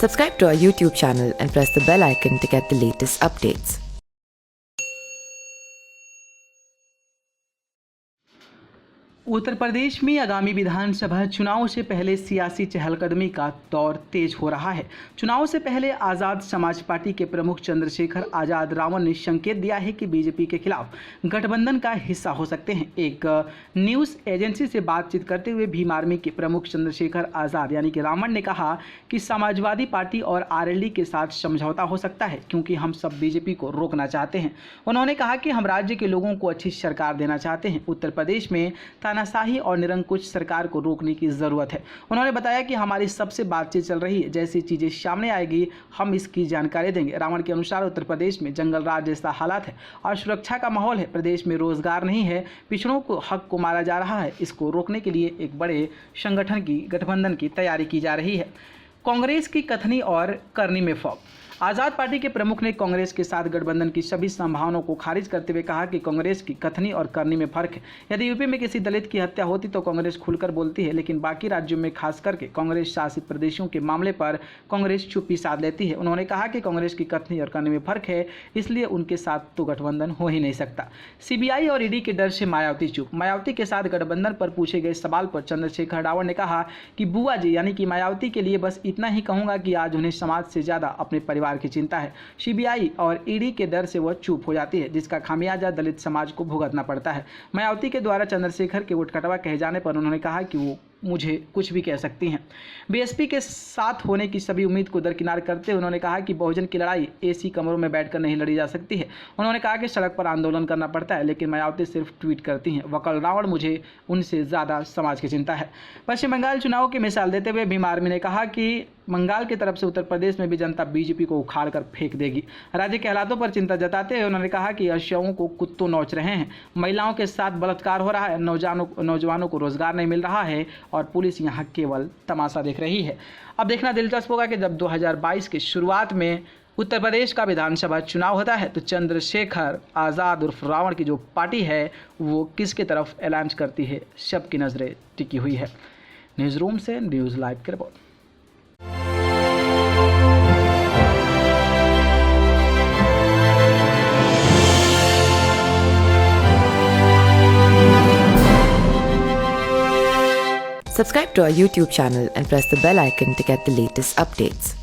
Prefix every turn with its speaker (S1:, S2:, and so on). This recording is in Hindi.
S1: Subscribe to our YouTube channel and press the bell icon to get the latest updates.
S2: Uttar Pradesh में आगामी विधानसभा चुनाव से पहले सियासी चहलकदमी का दौर तेज हो रहा है। चुनाव से पहले आज़ाद समाज पार्टी के प्रमुख चंद्रशेखर आज़ाद रावण ने संकेत दिया है कि बीजेपी के खिलाफ गठबंधन का हिस्सा हो सकते हैं। एक न्यूज़ एजेंसी से बातचीत करते हुए भीम आर्मी के प्रमुख चंद्रशेखर आज़ाद यानी कि रावण ने कहा कि समाजवादी पार्टी और आरएलडी के साथ समझौता हो सकता है, क्योंकि हम सब बीजेपी को रोकना चाहते हैं। उन्होंने कहा कि हम राज्य के लोगों को अच्छी सरकार देना चाहते हैं। उत्तर प्रदेश में तानाशाही और निरंकुश सरकार को रोकने की ज़रूरत है। उन्होंने बताया कि हमारी सबसे बातचीत चल रही है, जैसी चीज़ें सामने आएगी हम इसकी जानकारी देंगे। रावण के अनुसार उत्तर प्रदेश में जंगल राज जैसा हालात है और सुरक्षा का माहौल है। प्रदेश में रोजगार नहीं है, पिछड़ों को हक को मारा जा रहा है। इसको रोकने के लिए एक बड़े संगठन की गठबंधन की तैयारी की जा रही है। कांग्रेस की कथनी और करनी में फौक। आज़ाद पार्टी के प्रमुख ने कांग्रेस के साथ गठबंधन की सभी संभावनाओं को खारिज करते हुए कहा कि कांग्रेस की कथनी और करनी में फर्क है। यदि यूपी में किसी दलित की हत्या होती तो कांग्रेस खुलकर बोलती है, लेकिन बाकी राज्यों में खास करके कांग्रेस शासित प्रदेशों के मामले पर कांग्रेस चुप्पी साध लेती है। उन्होंने कहा कि कांग्रेस की कथनी और करनी में फर्क है, इसलिए उनके साथ तो गठबंधन हो ही नहीं सकता। सीबीआई और ईडी के डर से मायावती चुप। मायावती के साथ गठबंधन पर पूछे गए सवाल पर चंद्रशेखर रावण ने कहा कि बुआ जी यानी कि मायावती के लिए बस इतना ही कहूँगा कि आज उन्हें समाज से ज़्यादा अपने परिवार की चिंता है। सीबीआई और ईडी के डर से वह चुप हो जाती है, जिसका खामियाजा दलित समाज को भुगतना पड़ता है। मायावती के द्वारा चंद्रशेखर के उठकटवा कहे जाने पर उन्होंने कहा कि वो मुझे कुछ भी कह सकती हैं। बीएसपी के साथ होने की सभी उम्मीद को दरकिनार करते हुए उन्होंने कहा कि बहुजन की लड़ाई एसी कमरों में बैठकर नहीं लड़ी जा सकती है। उन्होंने कहा कि सड़क पर आंदोलन करना पड़ता है, लेकिन मायावती सिर्फ ट्वीट करती हैं। वकल रावण मुझे उनसे ज़्यादा समाज की चिंता है। पश्चिम बंगाल चुनाव की मिसाल देते हुए भीम आर्मी ने कहा कि बंगाल की तरफ से उत्तर प्रदेश में भी जनता बीजेपी को उखाड़ कर फेंक देगी। राज्य के हालातों पर चिंता जताते हुए उन्होंने कहा कि अशुओं को कुत्तों नोच रहे हैं, महिलाओं के साथ बलात्कार हो रहा है, नौजवानों को रोजगार नहीं मिल रहा है और पुलिस यहाँ केवल तमाशा देख रही है। अब देखना दिलचस्प होगा कि जब 2022 की शुरुआत में उत्तर प्रदेश का विधानसभा चुनाव होता है तो चंद्रशेखर आज़ाद उर्फ रावण की जो पार्टी है वो किसके तरफ ऐलान करती है। सबकी नज़रें टिकी हुई है। न्यूज़ रूम से न्यूज़ लाइव की report.
S1: Subscribe to our YouTube channel and press the bell icon to get the latest updates.